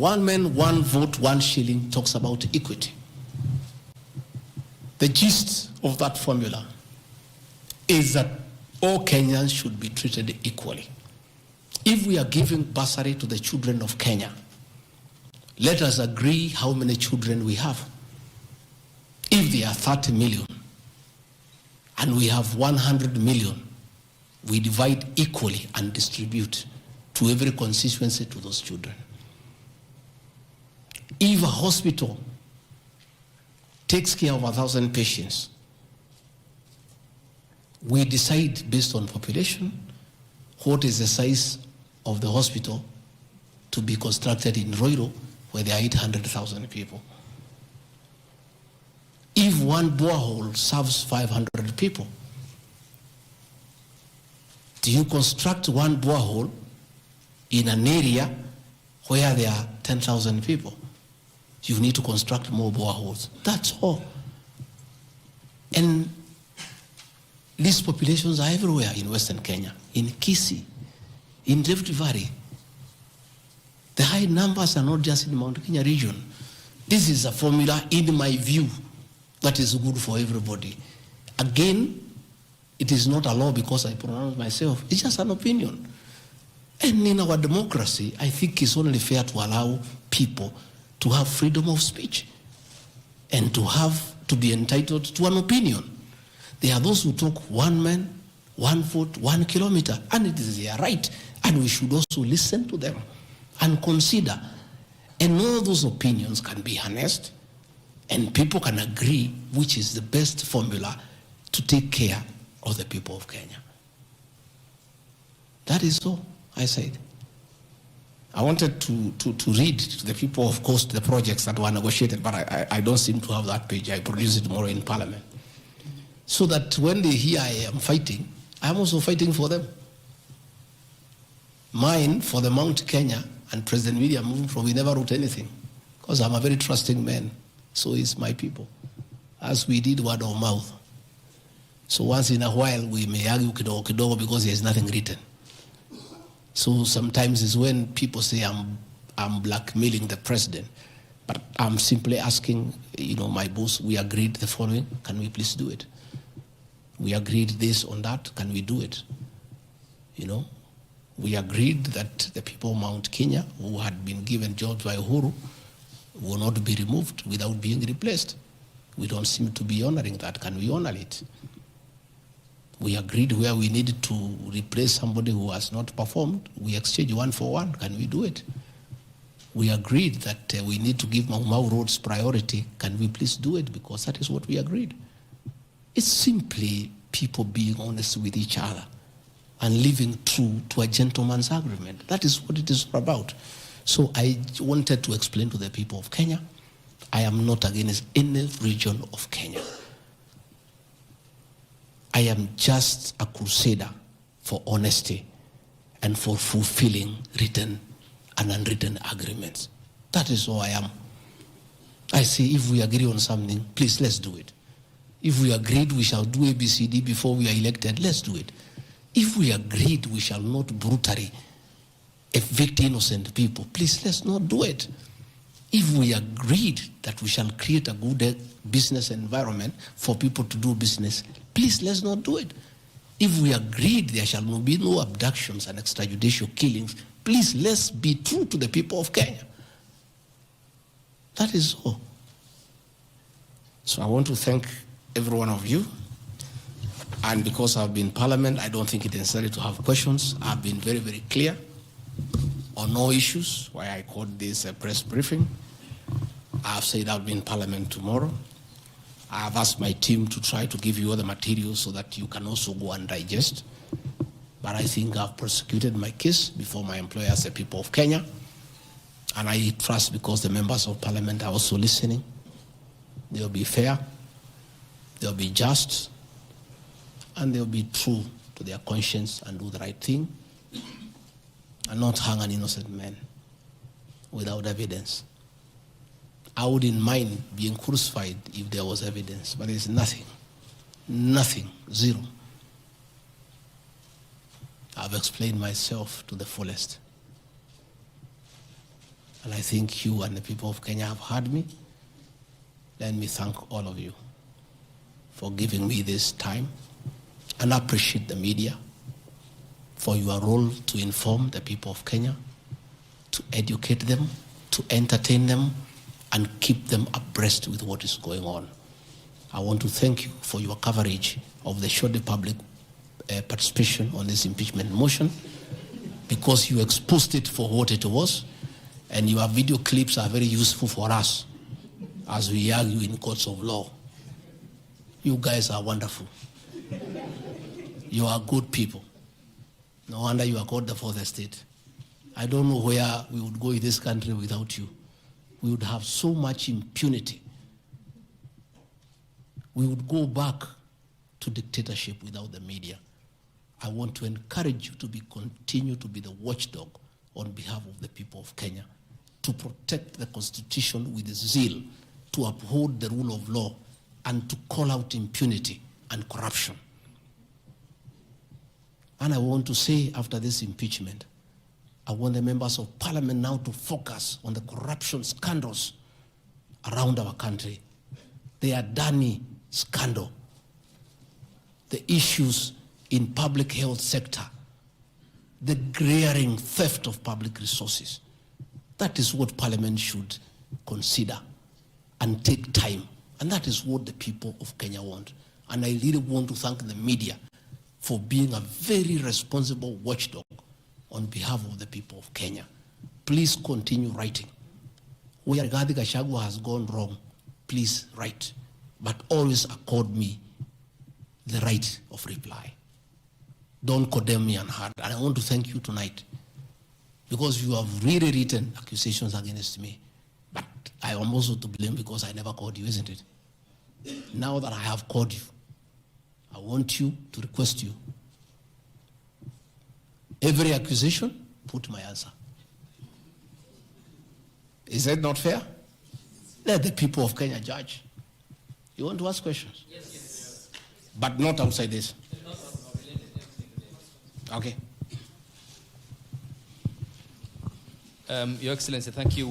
One man, one vote, 1 shilling talks about equity. The gist of that formula is that all Kenyans should be treated equally. If we are giving bursary to the children of Kenya, let us agree how many children we have. If there are 30 million and we have 100 million, we divide equally and distribute to every constituency to those children. If a hospital takes care of 1,000 patients, we decide based on population what is the size of the hospital to be constructed in Roiro, where there are 800,000 people. If one borehole serves 500 people, do you construct one borehole in an area where there are 10,000 people? You need to construct more boreholes. That's all. And these populations are everywhere in Western Kenya, in Kisii, in Rift Valley. The high numbers are not just in Mount Kenya region. This is a formula, in my view, that is good for everybody. Again, it is not a law because I pronounce myself. It's just an opinion. And in our democracy, I think it's only fair to allow people to have freedom of speech and to be entitled to an opinion. There are those who talk 1 man, 1 vote, 1 kilometer, and it is their right. And we should also listen to them and consider. And all those opinions can be harnessed and people can agree which is the best formula to take care of the people of Kenya. That is all I said. I wanted to read to the people, of course, the projects that were negotiated, but I don't seem to have that page. I produce it tomorrow in Parliament. So that when they hear I am fighting, I'm also fighting for them. Mine, for the Mount Kenya and President William Ruto, we never wrote anything because I'm a very trusting man. So is my people. As we did word of mouth. So once in a while, we may argue kidogo kidogo because there's nothing written. So sometimes it's when people say I'm blackmailing the president, but I'm simply asking, my boss, we agreed the following, can we please do it? We agreed this on that, can we do it? We agreed that the people of Mount Kenya who had been given jobs by Uhuru will not be removed without being replaced. We don't seem to be honoring that. Can we honor it? We agreed where we needed to replace somebody who has not performed, we exchange 1 for 1. Can we do it? We agreed that we need to give Mau Mau roads priority. Can we please do it? Because that is what we agreed. It's simply people being honest with each other and living true to a gentleman's agreement. That is what it is about. So I wanted to explain to the people of Kenya, I am not against any region of Kenya. I am just a crusader for honesty and for fulfilling written and unwritten agreements. That is all I am. I say if we agree on something, please let's do it. If we agreed we shall do ABCD before we are elected, let's do it. If we agreed we shall not brutally evict innocent people, please let's not do it. If we agreed that we shall create a good business environment for people to do business, please let's not do it. If we agreed there shall be no abductions and extrajudicial killings, please let's be true to the people of Kenya. That is all. So I want to thank every one of you. And because I've been in Parliament, I don't think it is necessary to have questions. I've been very, very clear on all issues, why I called this a press briefing. I've said I'll be in Parliament tomorrow. I've asked my team to try to give you all the materials so that you can also go and digest. But I think I've prosecuted my case before my employers, the people of Kenya. And I trust because the members of Parliament are also listening. They'll be fair, they'll be just, and they'll be true to their conscience and do the right thing, and not hang an innocent man without evidence. I wouldn't mind being crucified if there was evidence, but there's nothing, zero. I've explained myself to the fullest. And I think you and the people of Kenya have heard me. Let me thank all of you for giving me this time, and I appreciate the media for your role to inform the people of Kenya, to educate them, to entertain them, and keep them abreast with what is going on. I want to thank you for your coverage of the short public participation on this impeachment motion, because you exposed it for what it was, and your video clips are very useful for us as we argue in courts of law. You guys are wonderful. You are good people. No wonder you are called the fourth estate. I don't know where we would go in this country without you. We would have so much impunity. We would go back to dictatorship without the media. I want to encourage you to continue to be the watchdog on behalf of the people of Kenya, to protect the Constitution with zeal, to uphold the rule of law, and to call out impunity and corruption. And I want to say, after this impeachment, I want the members of parliament now to focus on the corruption scandals around our country. The Adani scandal, the issues in public health sector, the glaring theft of public resources. That is what parliament should consider and take time. And that is what the people of Kenya want. And I really want to thank the media for being a very responsible watchdog on behalf of the people of Kenya. Please continue writing. Where Gachagua has gone wrong, please write. But always accord me the right of reply. Don't condemn me unheard. And I want to thank you tonight, because you have really written accusations against me. But I am also to blame because I never called you, isn't it? Now that I have called you, I want you to request you. Every accusation, put my answer. Is that not fair? Let the people of Kenya judge. You want to ask questions? Yes. But not outside this. Okay. Your Excellency, thank you.